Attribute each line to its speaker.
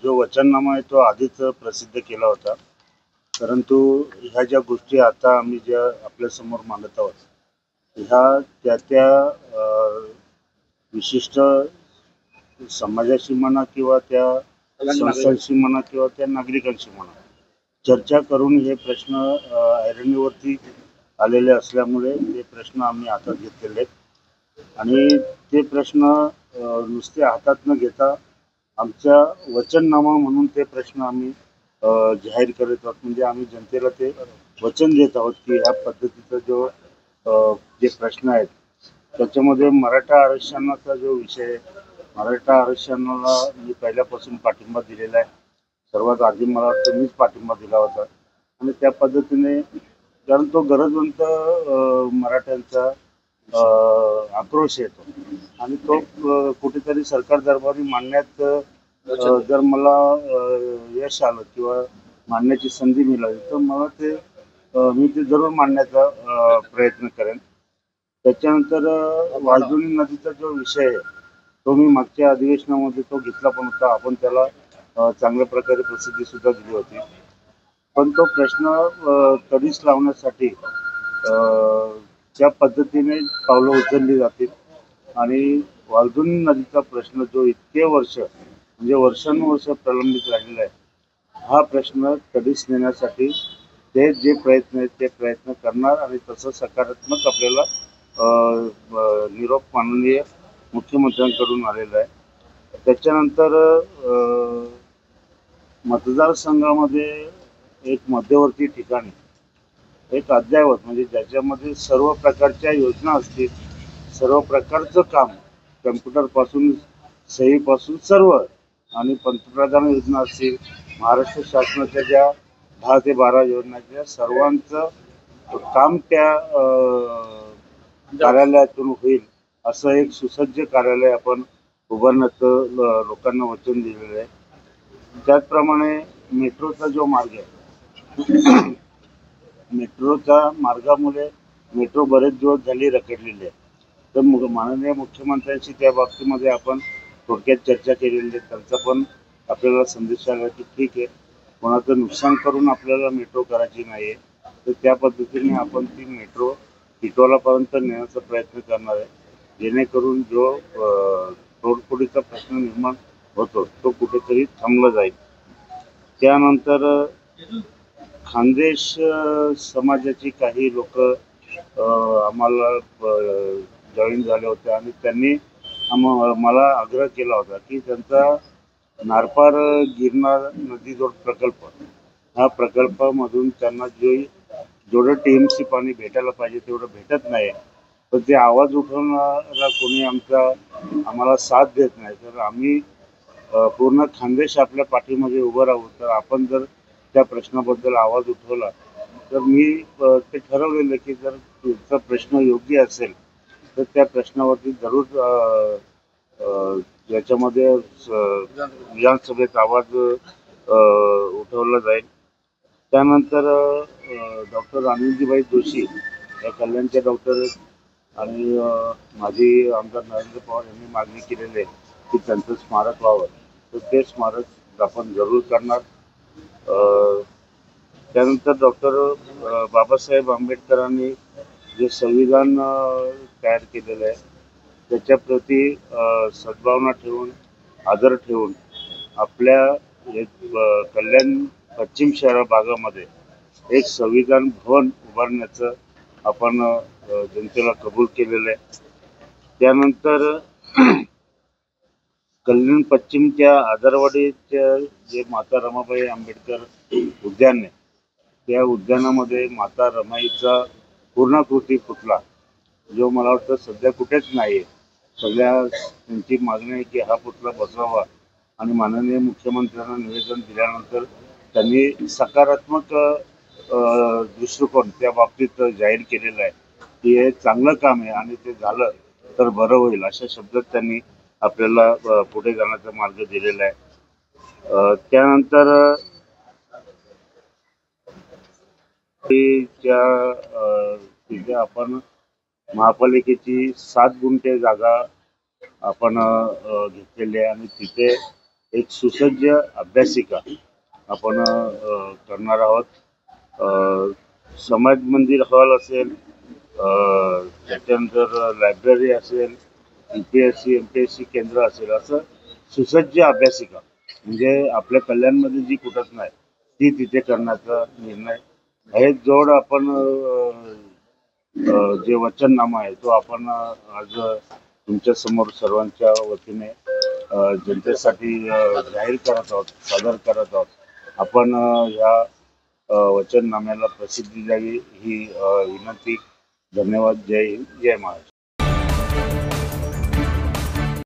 Speaker 1: जो वचननामा आहे तो आधीच प्रसिद्ध केला होता, परंतु ह्या ज्या गोष्टी आता आम्ही ज्या आपल्यासमोर मांडत आहोत, ह्या त्या विशिष्ट समाजाशी म्हणा किंवा त्या संस्थांशी म्हणा किंवा त्या नागरिकांशी म्हणा चर्चा करून हे प्रश्न ऐरणीवरती आलेले असल्यामुळे ते प्रश्न आम्ही हातात घेतलेले आहेत आणि ते प्रश्न नुसते हातात न घेता आमच्या वचननामा म्हणून ते प्रश्न आम्ही जाहीर करत आहोत. म्हणजे आम्ही जनतेला ते वचन देत आहोत की ह्या पद्धतीचा जो जे प्रश्न आहेत त्याच्यामध्ये मराठा आरक्षणाचा जो विषय आहे, मराठा आरक्षणाला मी पहिल्यापासून पाठिंबा दिलेला आहे. सर्वात आधी मला वाटतं मीच पाठिंबा दिला होता आणि त्या पद्धतीने कारण तो गरजवंत मराठ्यांचा आक्रोश येतो आणि तो कुठेतरी सरकार दरबारी मांडण्यात जर मला यश आलं किंवा मांडण्याची संधी मिळाली तर मला ते मी ते जरूर मांडण्याचा प्रयत्न करेन. त्याच्यानंतर वाळजुनी नदीचा जो विषय आहे तो मी मागच्या अधिवेशनामध्ये तो घेतला पण होता. आपण त्याला चांगल्या प्रकारे प्रसिद्धी सुद्धा दिली होती. पण तो प्रश्न तडीस लावण्यासाठी त्या पद्धतीने पावलं उचलली जातील आणि वाळजुनी नदीचा प्रश्न जो इतके वर्ष म्हणजे वर्षानुवर्ष प्रलंबित राहिलेला आहे, हा प्रश्न तडीस नेण्यासाठी ते जे प्रयत्न आहेत ते प्रयत्न करणार आणि तसं सकारात्मक आपल्याला निरोप माननीय मुख्यमंत्र्यांकडून आलेला आहे. त्याच्यानंतर मतदारसंघामध्ये एक मध्यवर्ती ठिकाणी एक अद्ययावत म्हणजे ज्याच्यामध्ये सर्व प्रकारच्या योजना असतील, सर्व प्रकारचं काम कम्प्युटरपासून सहीपासून सर्व आणि पंतप्रधान योजना असतील, महाराष्ट्र शासनाच्या ज्या 10 ते 12 योजनाच्या सर्वांचं काम त्या कार्यालयातून होईल असं एक सुसज्ज कार्यालय आपण उभारण्याचं लोकांना वचन दिलेलं आहे. त्याचप्रमाणे मेट्रोचा जो मार्ग आहे, मेट्रोच्या मार्गामुळे मेट्रो बरेच दिवस झाली रखडलेली आहे. तर माननीय मुख्यमंत्र्यांशी त्या बाबतीमध्ये आपण थोडक्यात चर्चा केलेली आहे. त्यांचा पण आपल्याला संदेश आला की ठीक आहे, कोणाचं नुकसान करून आपल्याला मेट्रो करायची नाही आहे, तर त्या पद्धतीने आपण ती मेट्रो टिटवालापर्यंत नेण्याचा प्रयत्न करणार आहे, जेणेकरून जो तोडफोडीचा प्रश्न निर्माण होतो तो कुठेतरी थांबला जाईल. त्यानंतर खानदेश समाजाची काही लोक आम्हाला जॉईन झाले होते आणि त्यांनी मला आग्रह केला होता की त्यांचा नारपार गिरनार नदीजोड प्रकल्प, हा प्रकल्पामधून त्यांना जेवढं TMC पाणी भेटायला पाहिजे तेवढं भेटत नाही, तर ते आवाज उठवणारा कोणी आम्हाला साथ देत नाही. तर आम्ही पूर्ण खानदेश आपल्या पाठीमध्ये उभं राहू. तर आपण जर त्या प्रश्नाबद्दल आवाज उठवला तर मी ते ठरवलेलं की जर तुमचा प्रश्न योग्य असेल तर त्या प्रश्नावरती जरूर याच्यामध्ये विधानसभेत आवाज उठवला जाईल. त्यानंतर डॉक्टर अनिलजीबाई जोशी या कल्याणच्या डॉक्टर आणि माजी आमदार नरेंद्र पवार यांनी मागणी केलेली आहे की त्यांचं स्मारक व्हावं, तर ते स्मारक आपण जरूर करणार. त्यानंतर डॉक्टर बाबासाहेब आंबेडकरांनी जे संविधान तयार केलेलं आहे त्याच्याप्रती सद्भावना ठेवून, आदर ठेवून आपल्या कल्याण पश्चिम शहर भागामध्ये एक संविधान भवन उभारण्याचं आपण जनतेला कबूल केलेलं आहे. त्यानंतर कल्याण पश्चिमच्या आदरवाडीच्या जे माता रमाबाई आंबेडकर उद्यान आहे, त्या उद्यानामध्ये माता रमाईचा पूर्णाकृती पुतळा जो मला वाटतं सध्या कुठेच नाही आहे, सगळ्या त्यांची मागणी आहे की हा पुतळा बसवावा आणि माननीय मुख्यमंत्र्यांना निवेदन दिल्यानंतर त्यांनी सकारात्मक दृष्टिकोन त्या बाबतीत जाहीर केलेला आहे की हे चांगलं काम आहे आणि ते झालं तर बरं होईल अशा शब्दात त्यांनी आपल्याला पुढे जाण्याचा मार्ग दिलेला आहे. त्यानंतर तिथे आपण महापालिकेची 7 गुंठे जागा आपण घेतलेली आहे आणि तिथे एक सुसज्ज अभ्यासिका आपण करणार आहोत. समाज मंदिर हॉल असेल, त्याच्यानंतर लायब्ररी असेल, UPSC MPSC केंद्र असेल, असं सुसज्ज अभ्यासिका म्हणजे आपल्या कल्याणमध्ये जी कुठंच नाही ती तिथे करण्याचा निर्णय आहे. जोड आपण जे वचननामा आहे तो आपण आज तुमच्या समोर सर्वांच्या वतीने जनतेसाठी जाहीर करत आहोत, सादर करत आहोत. आपण ह्या वचननाम्याला प्रसिद्धी द्यावी ही विनंती. धन्यवाद. जय हिंद, जय महाराष्ट्र.